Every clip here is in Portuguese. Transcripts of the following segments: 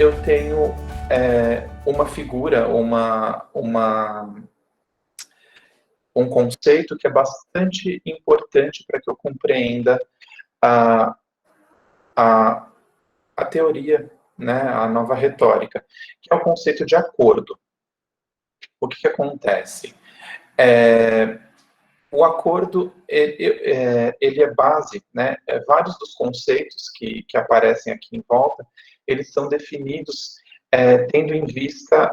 eu tenho uma figura, um conceito que é bastante importante para que eu compreenda a, a, a teoria, né, a nova retórica, que é o conceito de acordo. O que acontece? O acordo, ele é base, né? Vários dos conceitos que aparecem aqui em volta, eles são definidos tendo em vista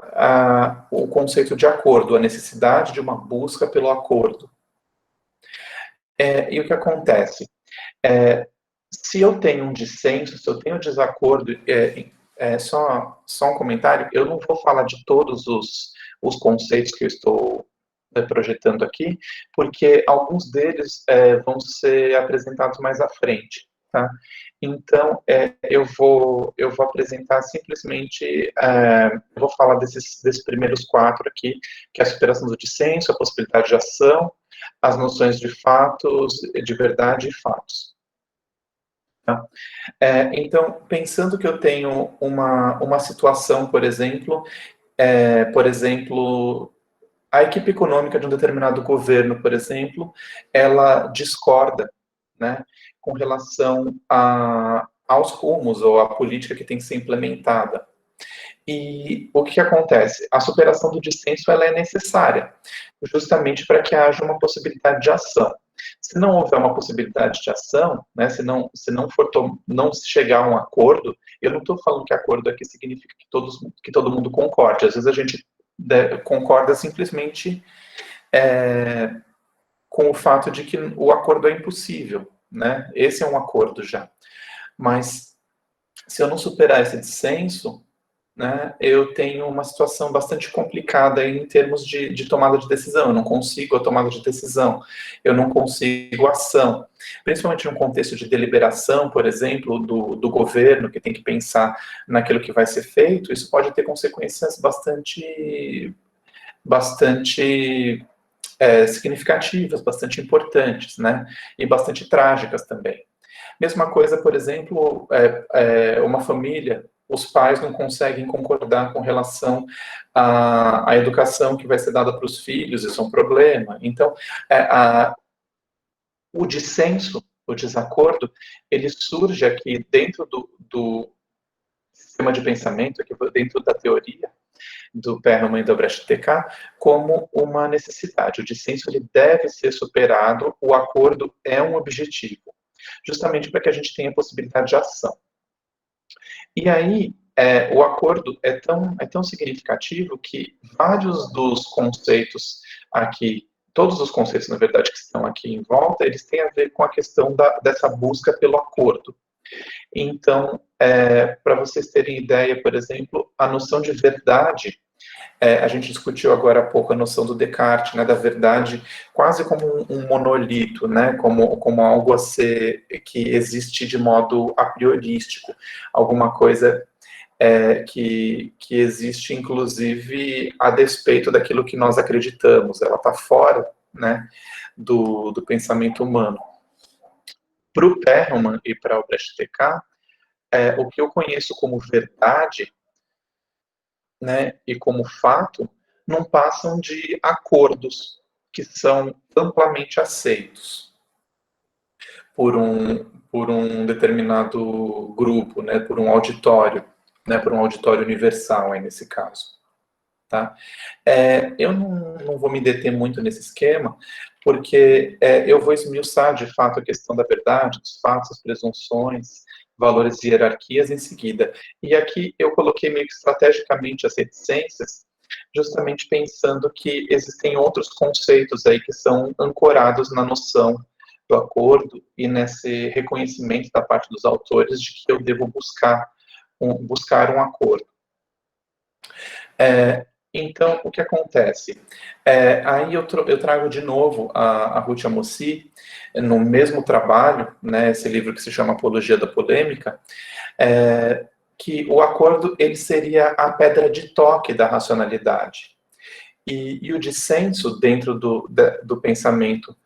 o conceito de acordo, a necessidade de uma busca pelo acordo. E o que acontece? Se eu tenho um dissenso, se eu tenho um desacordo, só um comentário, eu não vou falar de todos os conceitos que eu estou projetando aqui, porque alguns deles vão ser apresentados mais à frente, tá? Então, eu vou apresentar simplesmente, vou falar desses primeiros 4 aqui, que é a superação do dissenso, a possibilidade de ação, as noções de fatos, de verdade e fatos. Tá? Então, pensando que eu tenho uma situação, por exemplo, a equipe econômica de um determinado governo, por exemplo, ela discorda, né, com relação aos rumos ou à política que tem que ser implementada. E o que acontece? A superação do dissenso ela é necessária, justamente para que haja uma possibilidade de ação. Se não houver uma possibilidade de ação, né, se não não chegar a um acordo, eu não estou falando que acordo aqui significa que todo mundo concorde. Às vezes a gente concorda simplesmente com o fato de que o acordo é impossível, né? Esse é um acordo já. Mas se eu não superar esse dissenso, né, eu tenho uma situação bastante complicada em termos de tomada de decisão. Eu não consigo a tomada de decisão, eu não consigo ação. Principalmente num contexto de deliberação, por exemplo, do governo, que tem que pensar naquilo que vai ser feito, isso pode ter consequências bastante significativas, bastante importantes, né, e bastante trágicas também. Mesma coisa, por exemplo, uma família, os pais não conseguem concordar com relação à educação que vai ser dada para os filhos, isso é um problema. Então, o dissenso, o desacordo, ele surge aqui dentro do sistema de pensamento, aqui dentro da teoria do Perelman e do Brecht-TK, como uma necessidade. O dissenso ele deve ser superado, o acordo é um objetivo, justamente para que a gente tenha a possibilidade de ação. E aí, o acordo é tão significativo que vários dos conceitos aqui, todos os conceitos, na verdade, que estão aqui em volta, eles têm a ver com a questão dessa busca pelo acordo. Então, para vocês terem ideia, por exemplo, a noção de verdade, a gente discutiu agora há pouco a noção do Descartes, né, da verdade quase como um monolito, né, como algo a ser, que existe de modo a priorístico, alguma coisa que existe, inclusive, a despeito daquilo que nós acreditamos, ela está fora, né, do pensamento humano. Para o Perelman e para o Brecht-TK, o que eu conheço como verdade, né, e como fato, não passam de acordos que são amplamente aceitos por um determinado grupo, né, por um auditório universal, aí, nesse caso. Tá? Eu não vou me deter muito nesse esquema, porque eu vou esmiuçar, de fato, a questão da verdade, dos fatos, as presunções, valores e hierarquias em seguida. E aqui eu coloquei meio que estrategicamente as reticências, justamente pensando que existem outros conceitos aí que são ancorados na noção do acordo e nesse reconhecimento da parte dos autores de que eu devo buscar um acordo. Então, o que acontece? Aí eu trago de novo a Ruth Amossi, no mesmo trabalho, né, esse livro que se chama Apologia da Polêmica, que o acordo ele seria a pedra de toque da racionalidade. E o dissenso dentro do pensamento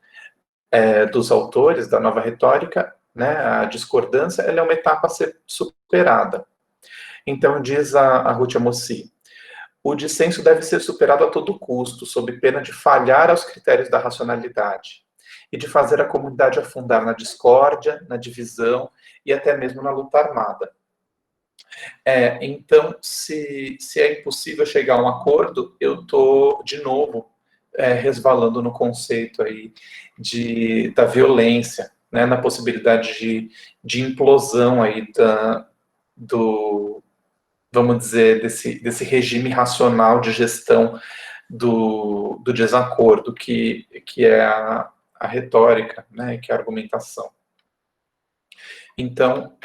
dos autores da nova retórica, né, a discordância, ela é uma etapa a ser superada. Então, diz a Ruth Amossi, o dissenso deve ser superado a todo custo, sob pena de falhar aos critérios da racionalidade e de fazer a comunidade afundar na discórdia, na divisão e até mesmo na luta armada. Então, se é impossível chegar a um acordo, eu estou, de novo, resvalando no conceito aí da violência, né, na possibilidade de implosão aí vamos dizer, desse regime racional de gestão do desacordo, que é a retórica, né, que é a argumentação. Então,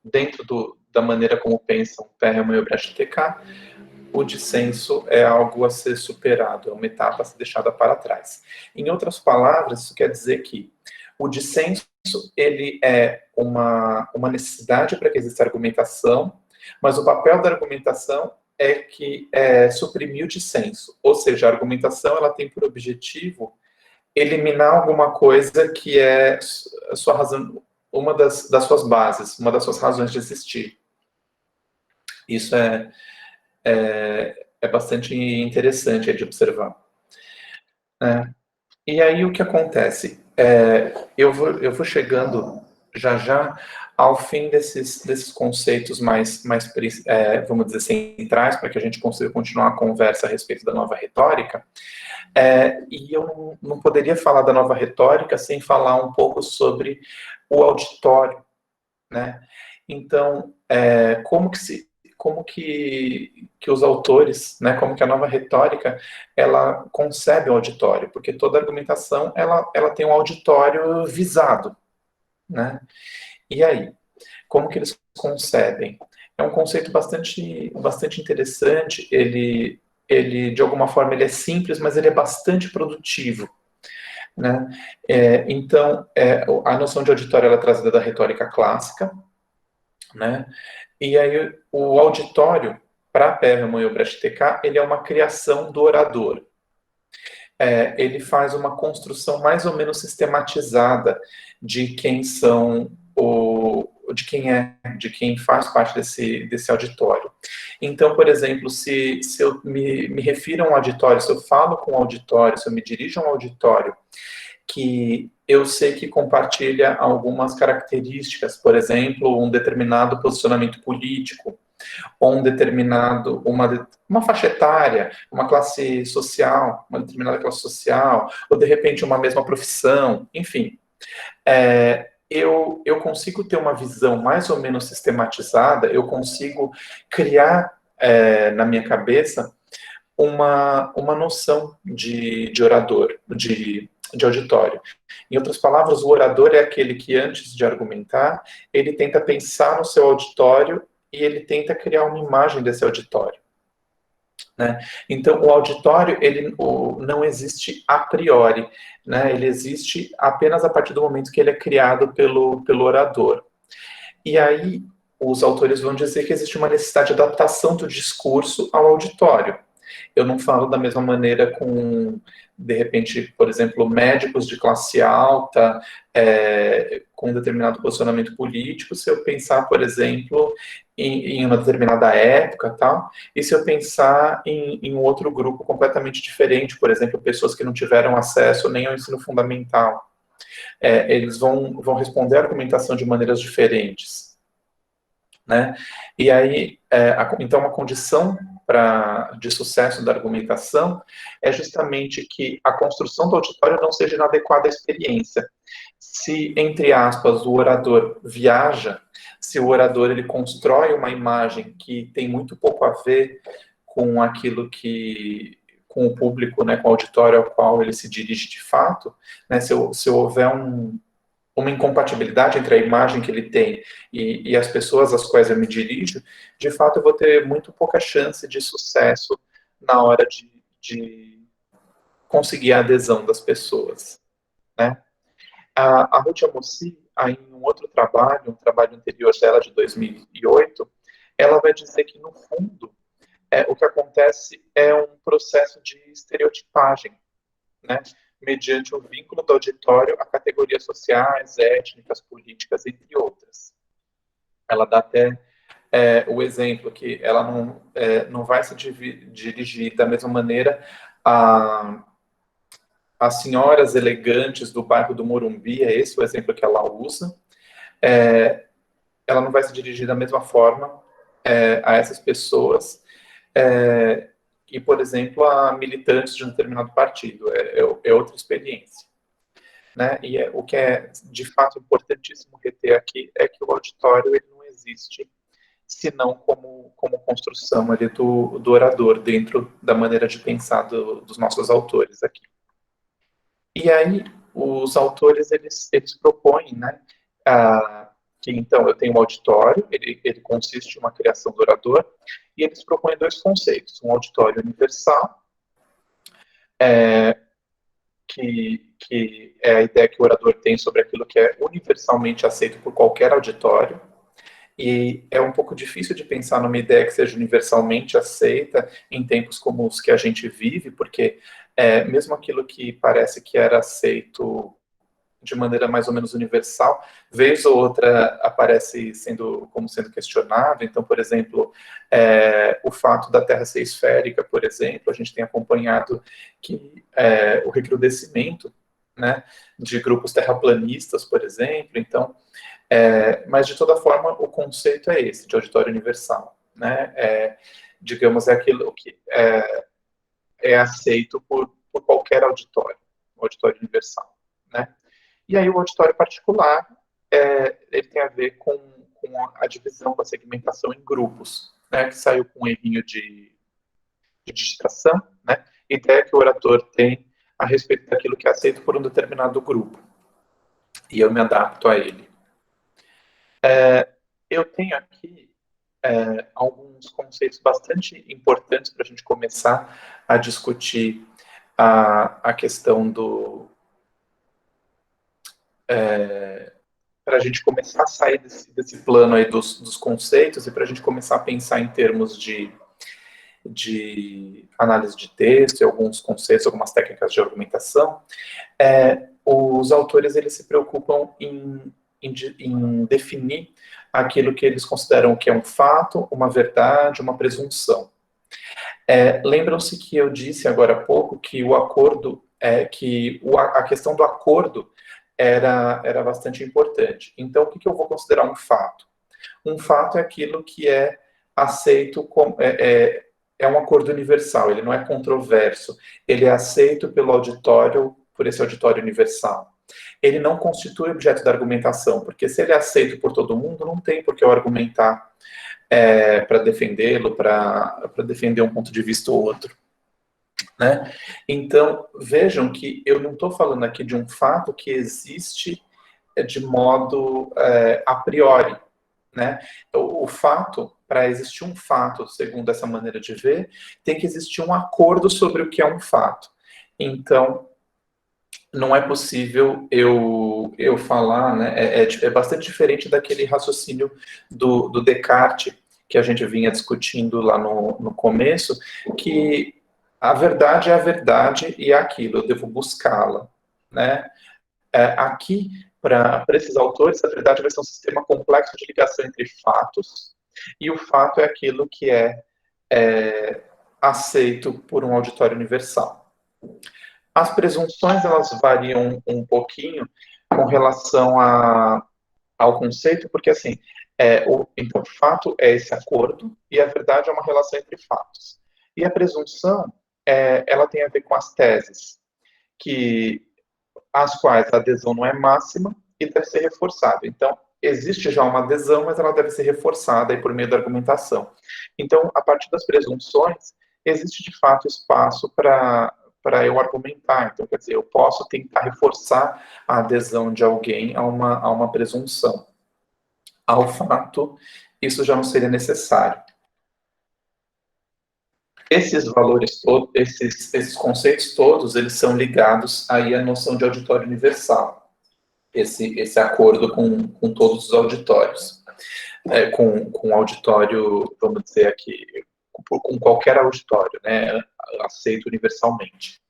dentro da maneira como pensam Perelman e Obrecht TK, o dissenso é algo a ser superado, é uma etapa a ser deixada para trás. Em outras palavras, isso quer dizer que o dissenso ele é uma necessidade para que exista argumentação, mas o papel da argumentação é suprimir o dissenso, ou seja, a argumentação ela tem por objetivo eliminar alguma coisa que é a sua razão, uma das suas bases, uma das suas razões de existir. Isso é bastante interessante de observar. E aí o que acontece? Eu vou chegando já ao fim desses conceitos mais vamos dizer, centrais, para que a gente consiga continuar a conversa a respeito da nova retórica. E eu não poderia falar da nova retórica sem falar um pouco sobre o auditório, né? Então, como que os autores, né, como que a nova retórica, ela concebe o auditório, porque toda argumentação, ela tem um auditório visado, né? E aí, como que eles concebem? É um conceito bastante interessante, ele, de alguma forma, ele é simples, mas ele é bastante produtivo, né? Então, a noção de auditório, ela é trazida da retórica clássica, né? E aí, o auditório, para Perelman e Obrecht TK, ele é uma criação do orador. Ele faz uma construção mais ou menos sistematizada de de quem faz parte desse auditório. Então, por exemplo, se eu me refiro a um auditório, se eu falo com um auditório, se eu me dirijo a um auditório que eu sei que compartilha algumas características, por exemplo, um determinado posicionamento político, ou uma faixa etária, uma classe social, uma determinada classe social, ou de repente uma mesma profissão, enfim. Eu consigo ter uma visão mais ou menos sistematizada, eu consigo criar na minha cabeça uma noção de orador, de auditório. Em outras palavras, o orador é aquele que, antes de argumentar, ele tenta pensar no seu auditório e ele tenta criar uma imagem desse auditório, né? Então, o auditório, ele não existe a priori, né? Ele existe apenas a partir do momento que ele é criado pelo orador. E aí, os autores vão dizer que existe uma necessidade de adaptação do discurso ao auditório. Eu não falo da mesma maneira com, de repente, por exemplo, médicos de classe alta, com um determinado posicionamento político, se eu pensar, por exemplo, em uma determinada época, tal, e se eu pensar em um outro grupo completamente diferente, por exemplo, pessoas que não tiveram acesso nem ao ensino fundamental. Eles vão responder a argumentação de maneiras diferentes, né? E aí, então, uma condição de sucesso da argumentação é justamente que a construção do auditório não seja inadequada à experiência. Se, entre aspas, o orador viaja, se o orador ele constrói uma imagem que tem muito pouco a ver com aquilo com o público, né, com o auditório ao qual ele se dirige de fato, né, se houver uma incompatibilidade entre a imagem que ele tem e as pessoas às quais eu me dirijo, de fato eu vou ter muito pouca chance de sucesso na hora de conseguir a adesão das pessoas, né? A Ruth Amossi, em um outro trabalho, um trabalho anterior dela, de 2008, ela vai dizer que, no fundo, o que acontece é um processo de estereotipagem, né, mediante o vínculo do auditório a categorias sociais, étnicas, políticas, entre outras. Ela dá até o exemplo que ela não vai se dirigir da mesma maneira as senhoras elegantes do bairro do Morumbi, é esse o exemplo que ela usa. Ela não vai se dirigir da mesma forma a essas pessoas e, por exemplo, a militantes de um determinado partido. É outra experiência. Né? E o que é, de fato, importantíssimo reter aqui é que o auditório ele não existe senão como construção ali do orador, dentro da maneira de pensar dos nossos autores aqui. E aí, os autores, eles propõem, né, que, então, eu tenho um auditório, ele consiste em uma criação do orador, e eles propõem dois conceitos, um auditório universal, que é a ideia que o orador tem sobre aquilo que é universalmente aceito por qualquer auditório, e é um pouco difícil de pensar numa ideia que seja universalmente aceita em tempos como os que a gente vive, porque mesmo aquilo que parece que era aceito de maneira mais ou menos universal, vez ou outra aparece como sendo questionado. Então, por exemplo, o fato da Terra ser esférica, por exemplo, a gente tem acompanhado que o recrudescimento, né, de grupos terraplanistas, por exemplo. Então, mas de toda forma o conceito é esse, de auditório universal, né? Digamos, é aquilo que é aceito por qualquer auditório, auditório universal, né? E aí o auditório particular, ele tem a ver com a divisão, com a segmentação em grupos, né? Que saiu com um errinho de digitação, né? Ideia que o orador tem a respeito daquilo que é aceito por um determinado grupo. E eu me adapto a ele. Eu tenho aqui alguns conceitos bastante importantes para a gente começar a discutir a questão para a gente começar a sair desse plano aí dos conceitos e para a gente começar a pensar em termos de análise de texto e alguns conceitos, algumas técnicas de argumentação. Os autores, eles se preocupam em definir aquilo que eles consideram que é um fato, uma verdade, uma presunção. Lembram-se que eu disse agora há pouco que o acordo, a questão do acordo era bastante importante. Então, o que eu vou considerar um fato? Um fato é aquilo que é aceito como... É um acordo universal, ele não é controverso, ele é aceito pelo auditório, por esse auditório universal. Ele não constitui objeto da argumentação, porque se ele é aceito por todo mundo, não tem por que eu argumentar para defendê-lo, para defender um ponto de vista ou outro. Né? Então, vejam que eu não estou falando aqui de um fato que existe de modo a priori. Né? O fato, para existir um fato, segundo essa maneira de ver, tem que existir um acordo sobre o que é um fato. Então, não é possível eu falar, né? É bastante diferente daquele raciocínio do Descartes, que a gente vinha discutindo lá no começo, que a verdade é a verdade e é aquilo, eu devo buscá-la. Né? Aqui, para esses autores, a verdade vai ser um sistema complexo de ligação entre fatos, e o fato é aquilo que é aceito por um auditório universal. As presunções, elas variam um pouquinho com relação ao conceito, porque, assim, então, fato é esse acordo, e a verdade é uma relação entre fatos. E a presunção, ela tem a ver com as teses, as quais a adesão não é máxima e deve ser reforçada. Então, existe já uma adesão, mas ela deve ser reforçada aí por meio da argumentação. Então, a partir das presunções, existe de fato espaço para eu argumentar. Então, quer dizer, eu posso tentar reforçar a adesão de alguém a uma presunção. Ao fato, isso já não seria necessário. Esses valores todos, esses conceitos todos, eles são ligados aí à noção de auditório universal. Esse acordo com todos os auditórios. Com auditório, vamos dizer aqui, com qualquer auditório, né, aceito universalmente.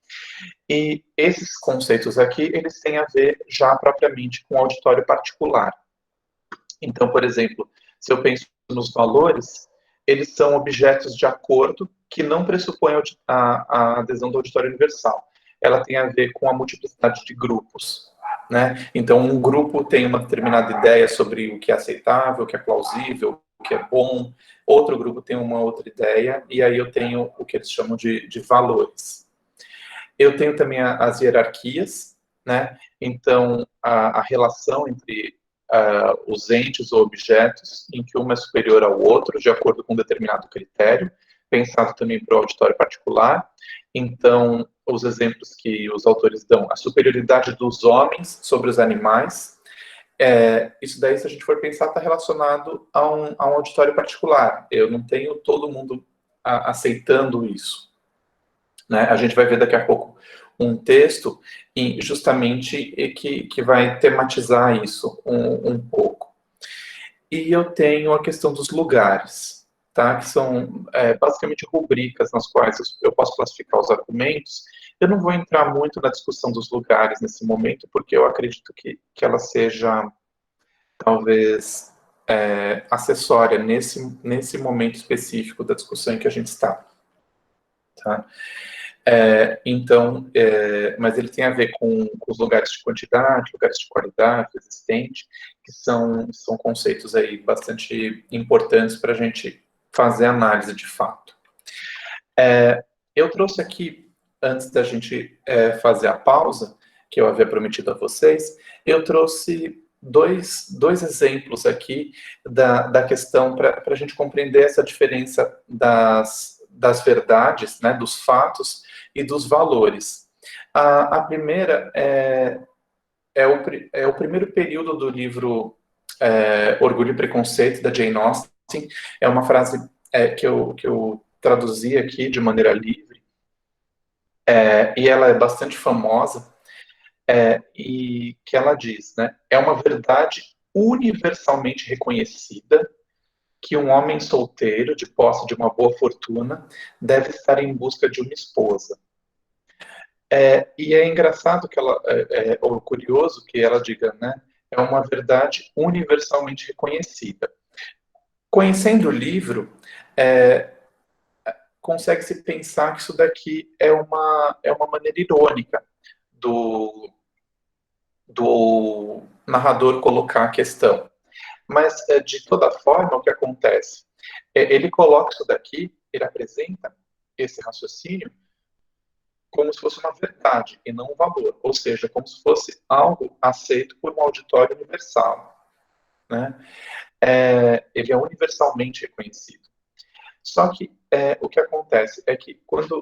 E esses conceitos aqui, eles têm a ver já propriamente com auditório particular. Então, por exemplo, Se eu penso nos valores, eles são objetos de acordo que não pressupõem a adesão do auditório universal. Ela tem a ver com a multiplicidade de grupos, né? Então, um grupo tem uma determinada ideia sobre o que é aceitável, o que é plausível, o que é bom, outro grupo tem uma outra ideia, e aí eu tenho o que eles chamam de valores. Eu tenho também as hierarquias, né? Então, a relação entre os entes ou objetos, em que um é superior ao outro, de acordo com um determinado critério, pensado também para o auditório particular. Então, os exemplos que os autores dão, a superioridade dos homens sobre os animais, isso daí, se a gente for pensar, está relacionado a um auditório particular. Eu não tenho todo mundo aceitando isso, né? A gente vai ver daqui a pouco um texto justamente que vai tematizar isso um pouco. E eu tenho a questão dos lugares, tá? Que são basicamente rubricas nas quais eu posso classificar os argumentos. Eu não vou entrar muito na discussão dos lugares nesse momento, porque eu acredito que ela seja, talvez, acessória nesse momento específico da discussão em que a gente está. Tá? Então, mas ele tem a ver com os lugares de quantidade, lugares de qualidade, existente, que são conceitos aí bastante importantes para a gente fazer análise de fato. Eu trouxe aqui, antes da gente fazer a pausa, que eu havia prometido a vocês, eu trouxe dois exemplos aqui da questão para a gente compreender essa diferença das verdades, né, dos fatos e dos valores. A primeira é o primeiro período do livro Orgulho e Preconceito, da Jane Austen. É uma frase que eu traduzi aqui de maneira livre, e ela é bastante famosa, e que ela diz, né, é uma verdade universalmente reconhecida que um homem solteiro, de posse de uma boa fortuna, deve estar em busca de uma esposa. E é engraçado que ela, ou curioso que ela diga, né, é uma verdade universalmente reconhecida. Conhecendo o livro, consegue-se pensar que isso daqui é uma maneira irônica do narrador colocar a questão. Mas, de toda forma, o que acontece? Ele coloca isso daqui, ele apresenta esse raciocínio como se fosse uma verdade e não um valor, ou seja, como se fosse algo aceito por um auditório universal, né? Ele é universalmente reconhecido. Só que o que acontece é que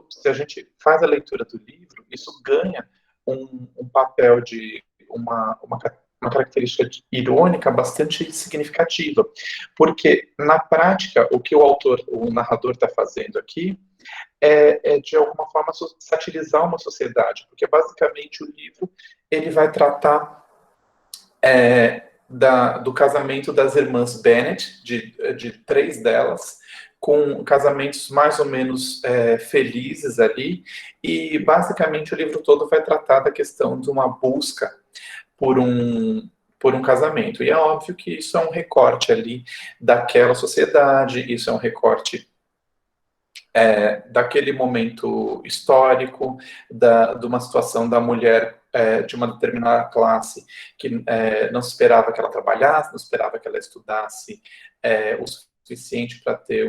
se a gente faz a leitura do livro, isso ganha um papel de uma característica irônica bastante significativa, porque na prática o que o narrador está fazendo aqui de alguma forma satirizar uma sociedade, porque basicamente o livro ele vai tratar do casamento das irmãs Bennet, de 3 delas, com casamentos mais ou menos felizes ali, e basicamente o livro todo vai tratar da questão de uma busca por um casamento. E é óbvio que isso é um recorte ali daquela sociedade, isso é um recorte daquele momento histórico, de uma situação da mulher de uma determinada classe que não se esperava que ela trabalhasse, não se esperava que ela estudasse o suficiente para ter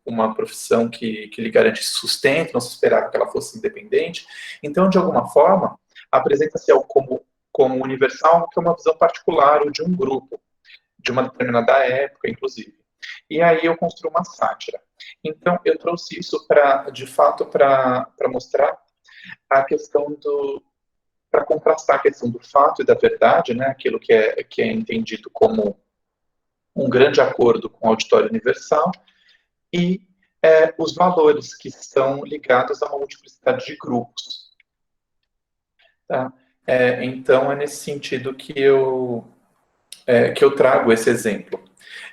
uma profissão que lhe garantisse sustento, não se esperava que ela fosse independente. Então, de alguma forma, apresenta-se como universal, que é uma visão particular ou de um grupo, de uma determinada época, inclusive. E aí eu construo uma sátira. Então, eu trouxe isso de fato, para mostrar a questão para contrastar a questão do fato e da verdade, né, aquilo que é entendido como um grande acordo com o auditório universal, e os valores que estão ligados a uma multiplicidade de grupos. Tá? Então, é nesse sentido que eu trago esse exemplo.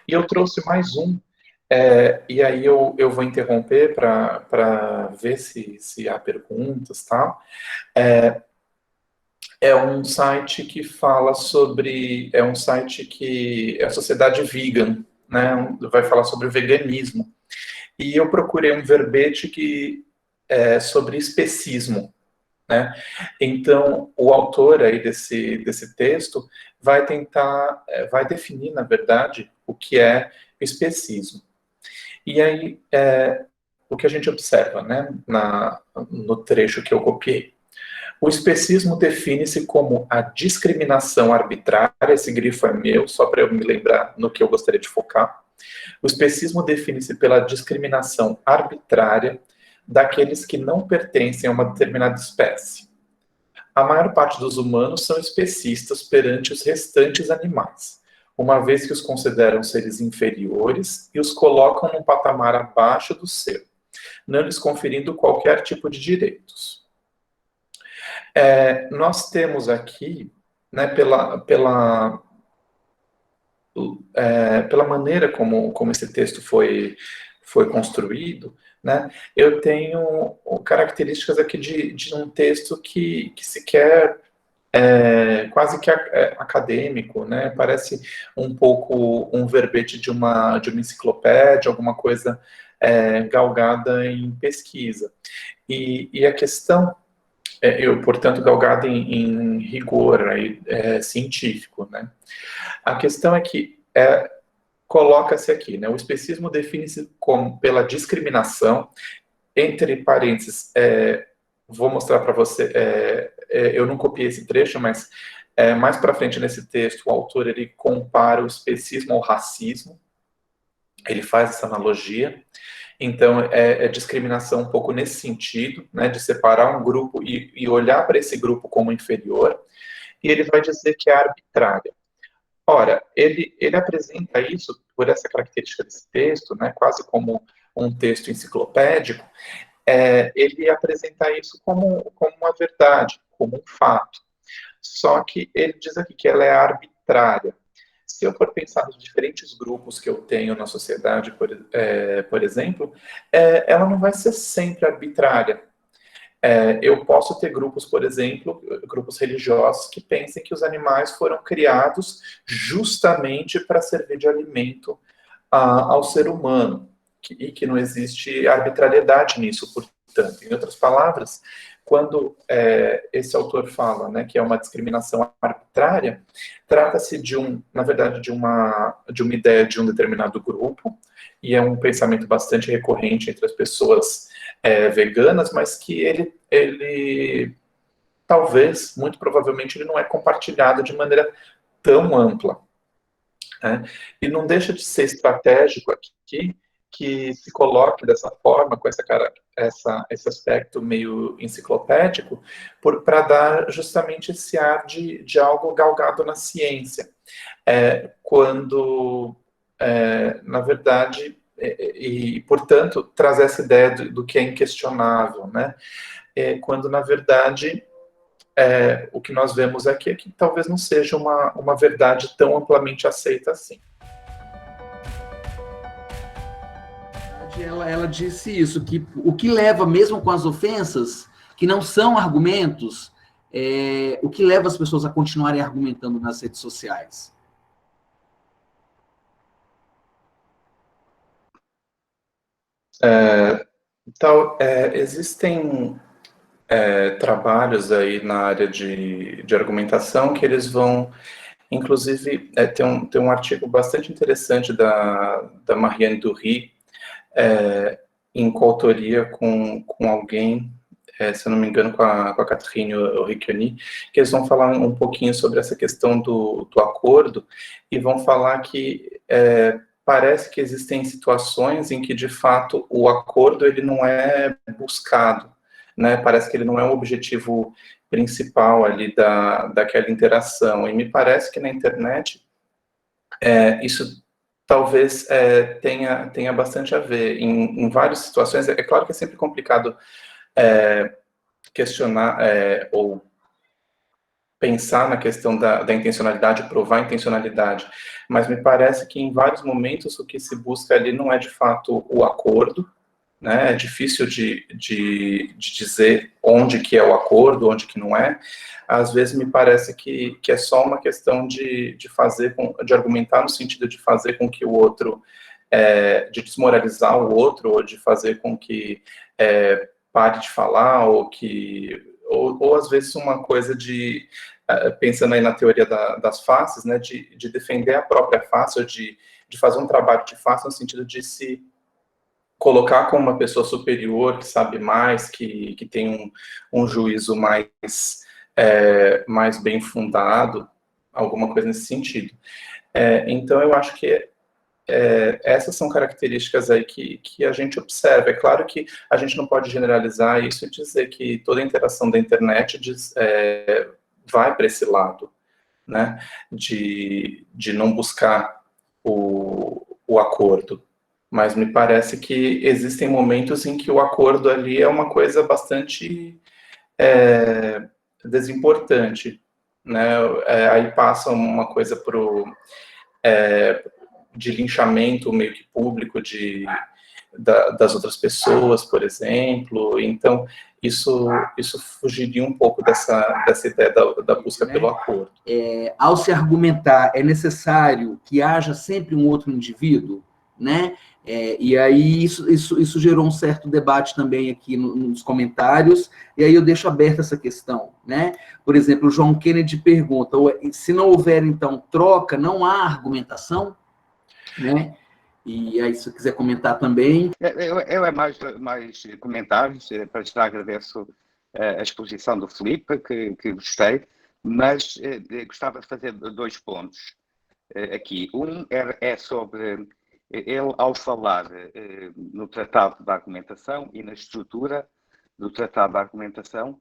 E eu trouxe mais um, e aí eu vou interromper para ver se há perguntas, tá? É um site que fala sobre... É um site que é a Sociedade Vegan, né, vai falar sobre o veganismo. E eu procurei um verbete que é sobre especismo, né? Então, o autor aí desse texto vai tentar, vai definir, na verdade, o que é especismo. E aí, o que a gente observa, né, no trecho que eu copiei. O especismo define-se como a discriminação arbitrária, esse grifo é meu, só para eu me lembrar no que eu gostaria de focar. O especismo define-se pela discriminação arbitrária daqueles que não pertencem a uma determinada espécie. A maior parte dos humanos são especistas perante os restantes animais, uma vez que os consideram seres inferiores e os colocam num patamar abaixo do seu, não lhes conferindo qualquer tipo de direitos. Nós temos aqui, né, pela maneira como esse texto foi construído, né, eu tenho características aqui de um texto que se quer quase que acadêmico, né, parece um pouco um verbete de uma enciclopédia, alguma coisa galgada em pesquisa. E a questão, portanto, galgada em rigor aí, científico, né? A questão é que coloca-se aqui, né? O especismo define-se como pela discriminação, entre parênteses, vou mostrar para você, eu não copiei esse trecho, mas mais para frente nesse texto, o autor ele compara o especismo ao racismo, ele faz essa analogia. Então, é discriminação um pouco nesse sentido, né, de separar um grupo e olhar para esse grupo como inferior, e ele vai dizer que é arbitrária. Ora, ele apresenta isso, por essa característica desse texto, né, quase como um texto enciclopédico, ele apresenta isso como uma verdade, como um fato. Só que ele diz aqui que ela é arbitrária. Se eu for pensar nos diferentes grupos que eu tenho na sociedade, por exemplo, ela não vai ser sempre arbitrária. Eu posso ter grupos, por exemplo, grupos religiosos que pensem que os animais foram criados justamente para servir de alimento ao ser humano, e que não existe arbitrariedade nisso, portanto. Em outras palavras, quando esse autor fala, né, que é uma discriminação arbitrária, trata-se na verdade, de uma ideia de um determinado grupo, e é um pensamento bastante recorrente entre as pessoas veganas, mas que ele talvez, muito provavelmente, ele não é compartilhado de maneira tão ampla. Né? E não deixa de ser estratégico aqui que se coloque dessa forma, com esse aspecto meio enciclopédico, para dar justamente esse ar de algo galgado na ciência, quando, na verdade, e, portanto, trazer essa ideia do que é inquestionável, né? Quando, na verdade, o que nós vemos aqui é que talvez não seja uma verdade tão amplamente aceita assim. Ela disse isso, que o que leva, mesmo com as ofensas, que não são argumentos, o que leva as pessoas a continuarem argumentando nas redes sociais? Então, existem trabalhos aí na área de argumentação que eles vão, inclusive, tem um artigo bastante interessante da Marianne Dury, em coautoria com alguém, se eu não me engano, com a Catherine Oricchioni, que eles vão falar um pouquinho sobre essa questão do acordo, e vão falar que parece que existem situações em que, de fato, o acordo ele não é buscado, né? Parece que ele não é o objetivo principal ali daquela interação, e me parece que na internet isso talvez tenha bastante a ver em várias situações. É claro que é sempre complicado questionar ou pensar na questão da intencionalidade, provar a intencionalidade, mas me parece que em vários momentos o que se busca ali não é de fato o acordo, né? É difícil de dizer onde que é o acordo, onde que não é, às vezes me parece que é só uma questão de argumentar no sentido de fazer com que o outro, de desmoralizar o outro, ou de fazer com que pare de falar, ou às vezes uma coisa pensando aí na teoria das faces, né, de defender a própria face, ou de fazer um trabalho de face no sentido de se colocar como uma pessoa superior, que sabe mais, que tem um juízo mais bem fundado, alguma coisa nesse sentido. Então, eu acho que essas são características aí que a gente observa. É claro que a gente não pode generalizar isso e dizer que toda a interação da internet vai para esse lado, né, de não buscar o acordo. Mas me parece que existem momentos em que o acordo ali é uma coisa bastante desimportante, né? Aí passa uma coisa de linchamento meio que público das outras pessoas, por exemplo. Então, isso fugiria um pouco dessa ideia da busca pelo acordo. Ao se argumentar, é necessário que haja sempre um outro indivíduo, né? E aí isso gerou um certo debate também aqui nos comentários, e aí eu deixo aberta essa questão, né? Por exemplo, o João Kennedy pergunta, se não houver, então, troca, não há argumentação? Né? E aí, se você quiser comentar também. Eu é mais comentários, para já agradeço a exposição do Filipe, que gostei, mas gostava de fazer 2 pontos aqui. Um é sobre ele, ao falar no Tratado da Argumentação e na estrutura do Tratado da Argumentação,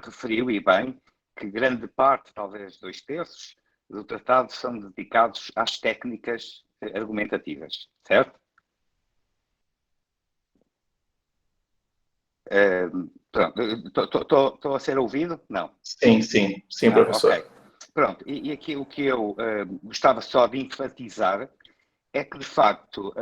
referiu, e bem, que grande parte, talvez 2/3, do tratado são dedicados às técnicas argumentativas, certo? Pronto, estou a ser ouvido? Não. Sim, professor. Okay. Pronto, e aqui o que eu gostava só de enfatizar é que, de facto,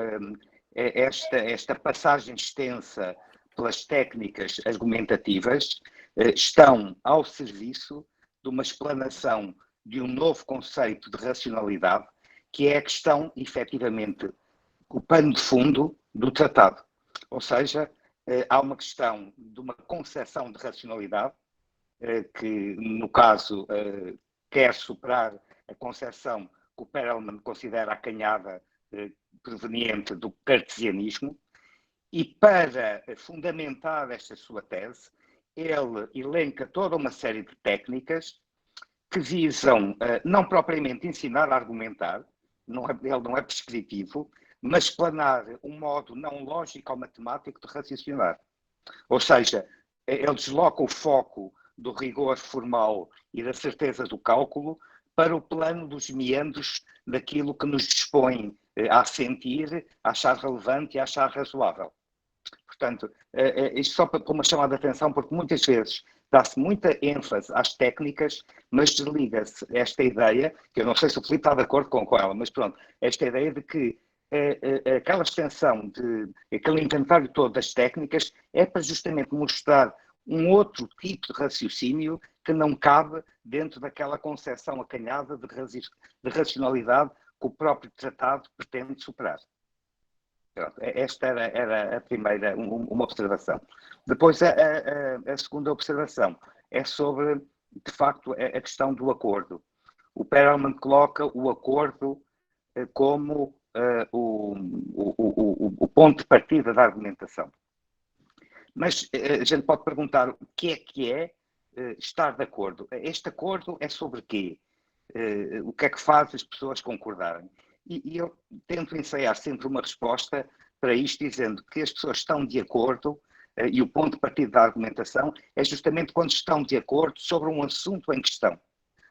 esta passagem extensa pelas técnicas argumentativas estão ao serviço de uma explanação de um novo conceito de racionalidade, que é a questão, efetivamente, o pano de fundo do tratado. Ou seja, há uma questão de uma concepção de racionalidade, que, no caso, quer superar a concepção que o Perelman considera acanhada, proveniente do cartesianismo, e para fundamentar esta sua tese, ele elenca toda uma série de técnicas que visam não propriamente ensinar a argumentar, ele não é prescritivo, mas explanar um modo não lógico ou matemático de raciocinar. Ou seja, ele desloca o foco do rigor formal e da certeza do cálculo para o plano dos meandros daquilo que nos dispõe a sentir, a achar relevante e a achar razoável. Portanto, isto só para uma chamada de atenção, porque muitas vezes dá-se muita ênfase às técnicas, mas desliga-se esta ideia, que eu não sei se o Filipe está de acordo com ela, mas pronto, esta ideia de que aquela extensão, aquele inventário todo das técnicas é para justamente mostrar um outro tipo de raciocínio que não cabe dentro daquela concepção acanhada de racionalidade que o próprio tratado pretende superar. Esta era a primeira, uma observação. Depois, a segunda observação é sobre, de facto, a questão do acordo. O Perelman coloca o acordo como o ponto de partida da argumentação. Mas a gente pode perguntar o que é estar de acordo. Este acordo é sobre quê? O que é que faz as pessoas concordarem? E eu tento ensaiar sempre uma resposta para isto, dizendo que as pessoas estão de acordo, e o ponto de partida da argumentação é justamente quando estão de acordo sobre um assunto em questão.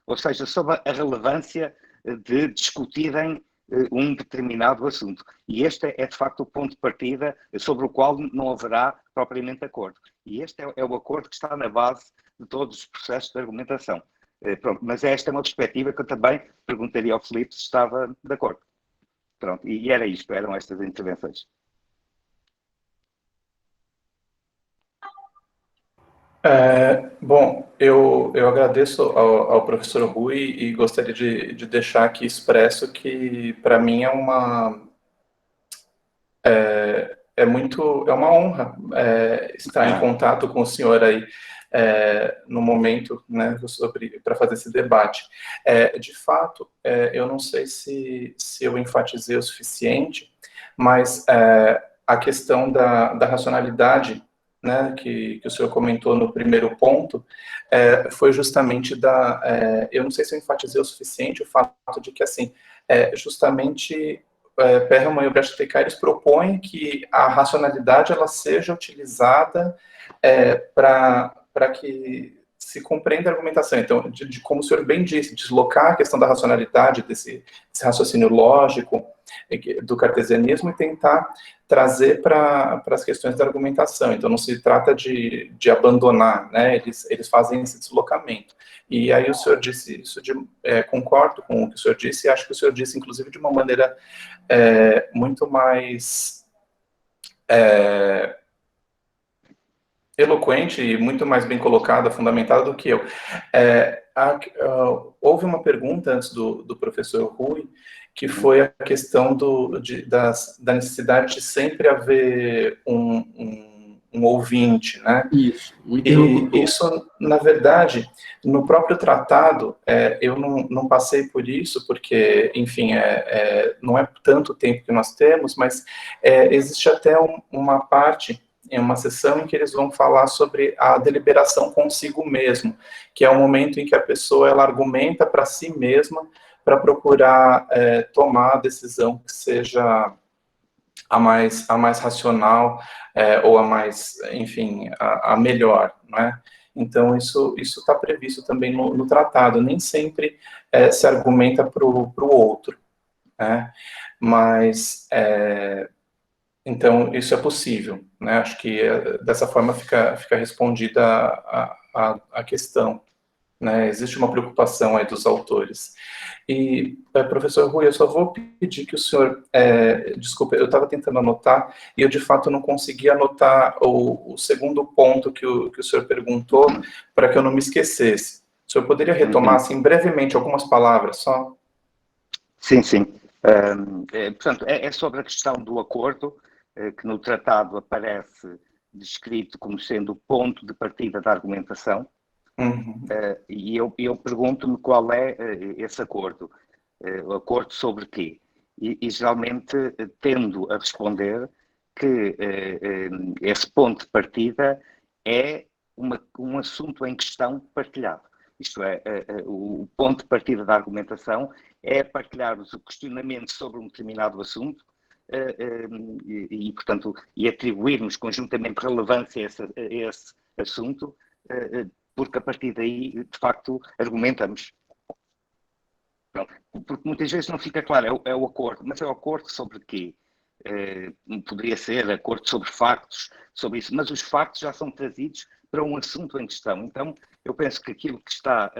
Ou seja, sobre a relevância de discutirem um determinado assunto. E este é, de facto, o ponto de partida sobre o qual não haverá propriamente acordo. E este é o acordo que está na base de todos os processos de argumentação. Pronto, mas esta é uma perspectiva que eu também perguntaria ao Filipe se estava de acordo. Pronto, e era isto, eram estas intervenções. Bom, eu agradeço ao professor Rui e gostaria de deixar aqui expresso que, para mim, é uma honra estar em contato com o senhor aí no momento, né, para fazer esse debate. De fato, eu não sei se eu enfatizei o suficiente, mas a questão da racionalidade, né, que o senhor comentou no primeiro ponto, foi justamente eu não sei se eu enfatizei o suficiente o fato de que, assim, justamente Perelman e o Brecht Tekai, eles propõem que a racionalidade ela seja utilizada para que se compreenda a argumentação. Então, de como o senhor bem disse, deslocar a questão da racionalidade desse raciocínio lógico do cartesianismo e tentar trazer para as questões da argumentação. Então, não se trata de abandonar, né? Eles fazem esse deslocamento. E aí o senhor disse isso, concordo com o que o senhor disse, e acho que o senhor disse, inclusive, de uma maneira muito mais eloquente e muito mais bem colocada, fundamentada do que eu. Houve uma pergunta antes do professor Rui, que foi a questão da necessidade de sempre haver um ouvinte, né? Isso, E isso, na verdade, no próprio tratado, eu não passei por isso, porque, enfim, não é tanto tempo que nós temos, mas existe até uma parte, em uma sessão, em que eles vão falar sobre a deliberação consigo mesmo, que é o momento em que a pessoa ela argumenta para si mesma, para procurar tomar a decisão que seja a mais racional, ou a mais, enfim, a melhor, né? Então, isso está previsto também no tratado, nem sempre se argumenta para o outro, né? Mas, então, isso é possível, né? Acho que dessa forma fica respondida a questão, né? Existe uma preocupação aí dos autores. E, professor Rui, eu só vou pedir que o senhor, desculpe, eu estava tentando anotar, e eu de fato não consegui anotar o segundo ponto que o senhor perguntou, para que eu não me esquecesse. O senhor poderia retomar, assim, brevemente, algumas palavras só? Sim, sim. Portanto, é sobre a questão do acordo, que no tratado aparece descrito como sendo o ponto de partida da argumentação. Uhum. E eu pergunto-me qual é esse acordo. O acordo sobre quê? E geralmente tendo a responder que esse ponto de partida é um assunto em questão partilhado. Isto é, o ponto de partida da argumentação é partilharmos o questionamento sobre um determinado assunto portanto, atribuirmos conjuntamente relevância a esse assunto, porque a partir daí, de facto, argumentamos. Porque muitas vezes não fica claro, é o acordo, mas é o acordo sobre quê? Poderia ser acordo sobre factos, sobre isso, mas os factos já são trazidos para um assunto em questão. Então, eu penso que aquilo que está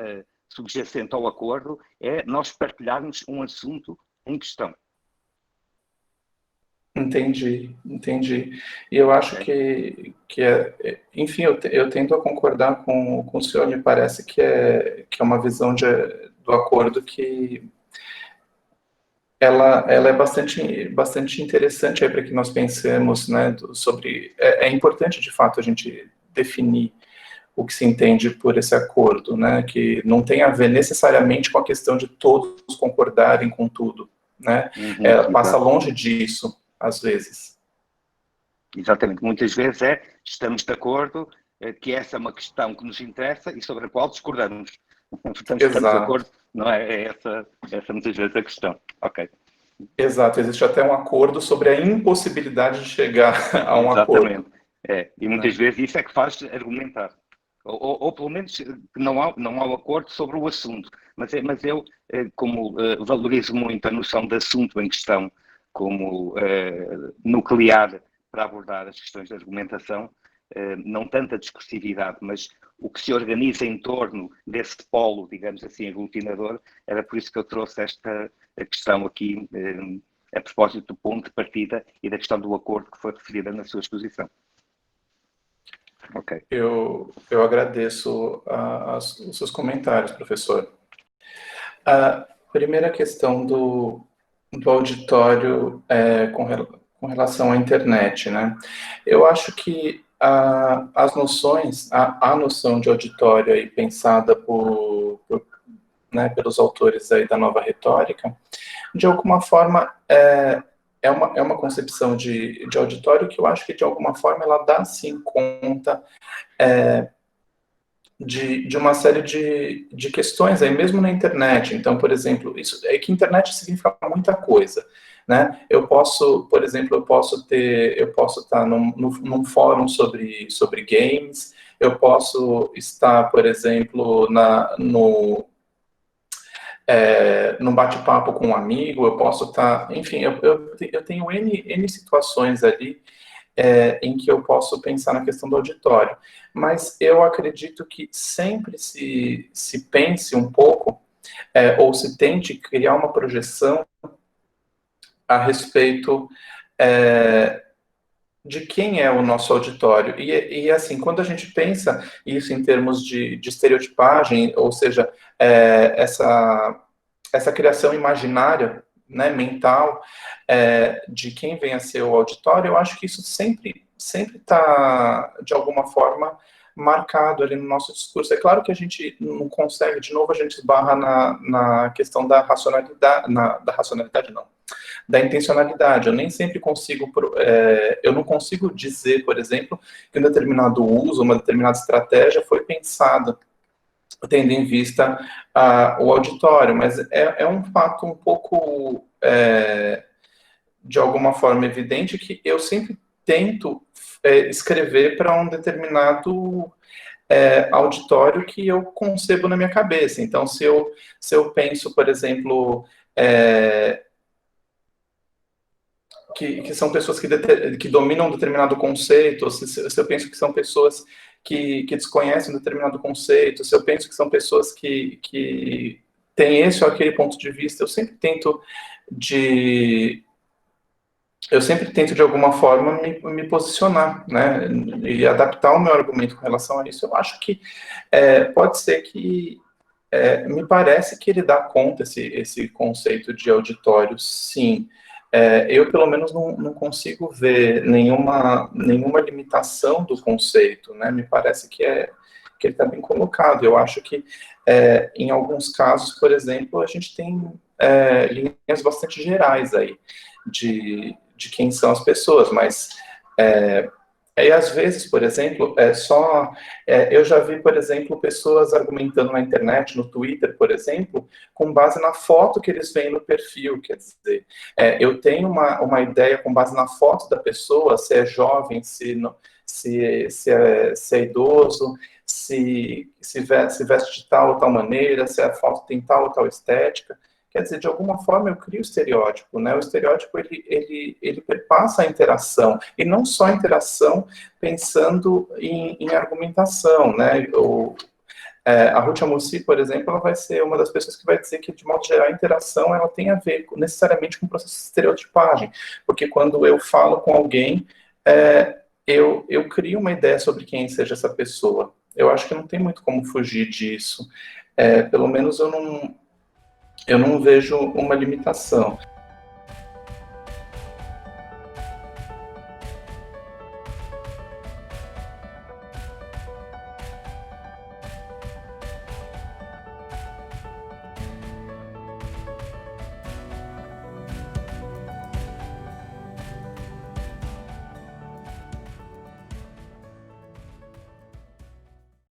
subjacente ao acordo é nós partilharmos um assunto em questão. Entendi. E eu acho enfim, eu tendo a concordar com o senhor, me parece que é uma visão do acordo que ela é bastante interessante aí para que nós pensemos, né, sobre... É importante, de fato, a gente definir o que se entende por esse acordo, né, que não tem a ver necessariamente com a questão de todos concordarem com tudo, né? Passa longe disso, às vezes. Exatamente. Muitas vezes estamos de acordo que essa é uma questão que nos interessa e sobre a qual discordamos. Portanto, estamos de acordo, não é? Essa muitas vezes a questão. Ok. Exato, existe até um acordo sobre a impossibilidade de chegar a um acordo. E muitas vezes isso é que faz argumentar. Ou pelo menos não há acordo sobre o assunto. Mas eu, como valorizo muito a noção de assunto em questão como nuclear para abordar as questões de argumentação, não tanta discursividade, mas o que se organiza em torno desse polo, digamos assim, aglutinador, era por isso que eu trouxe esta questão aqui, a propósito do ponto de partida e da questão do acordo que foi referida na sua exposição. Ok. Eu agradeço os seus comentários, professor. A primeira questão do auditório com relação à internet, né? Eu acho que as noções, a noção de auditório aí pensada né, pelos autores aí da nova retórica, de alguma forma é uma concepção de auditório que eu acho que de alguma forma ela dá sim conta de uma série de questões aí, mesmo na internet. Então, por exemplo, isso é que internet significa muita coisa, né? Eu posso, por exemplo, eu posso estar num fórum sobre games, eu posso estar, por exemplo, num bate-papo com um amigo, eu posso estar, enfim, eu tenho N situações ali em que eu posso pensar na questão do auditório. Mas eu acredito que sempre se pense um pouco, ou se tente criar uma projeção a respeito de quem é o nosso auditório. E assim, quando a gente pensa isso em termos de estereotipagem, ou seja, essa criação imaginária, né, mental, de quem vem a ser o auditório, eu acho que isso sempre está, de alguma forma, marcado ali no nosso discurso. É claro que a gente não consegue, de novo, a gente esbarra na questão da racionalidade, da racionalidade não, da intencionalidade. Eu nem sempre consigo, eu não consigo dizer, por exemplo, que um determinado uso, uma determinada estratégia foi pensada tendo em vista o auditório, mas é um fato um pouco, de alguma forma, evidente que eu sempre tento escrever para um determinado auditório que eu concebo na minha cabeça. Então, se eu penso, por exemplo, que são pessoas que dominam um determinado conceito, ou se eu penso que são pessoas que desconhecem um determinado conceito, se eu penso que são pessoas que têm esse ou aquele ponto de vista, eu sempre tento de alguma forma me posicionar, né, e adaptar o meu argumento com relação a isso. Eu acho que pode ser que me parece que ele dá conta, esse conceito de auditório, sim. Eu, pelo menos, não consigo ver nenhuma limitação do conceito, né? Me parece que ele está bem colocado. Eu acho que, em alguns casos, por exemplo, a gente tem linhas bastante gerais aí de quem são as pessoas, mas e às vezes, por exemplo, eu já vi, por exemplo, pessoas argumentando na internet, no Twitter, por exemplo, com base na foto que eles veem no perfil. Quer dizer, eu tenho uma ideia com base na foto da pessoa, se é jovem, se é idoso, se veste de tal ou tal maneira, se a foto tem tal ou tal estética. Quer dizer, de alguma forma eu crio o estereótipo, né? O estereótipo, ele perpassa a interação, e não só a interação pensando em argumentação, né? A Ruth Amosi, por exemplo, ela vai ser uma das pessoas que vai dizer que, de modo geral, a interação ela tem a ver necessariamente com o processo de estereotipagem, porque quando eu falo com alguém, eu crio uma ideia sobre quem seja essa pessoa. Eu acho que não tem muito como fugir disso. Pelo menos eu não vejo uma limitação.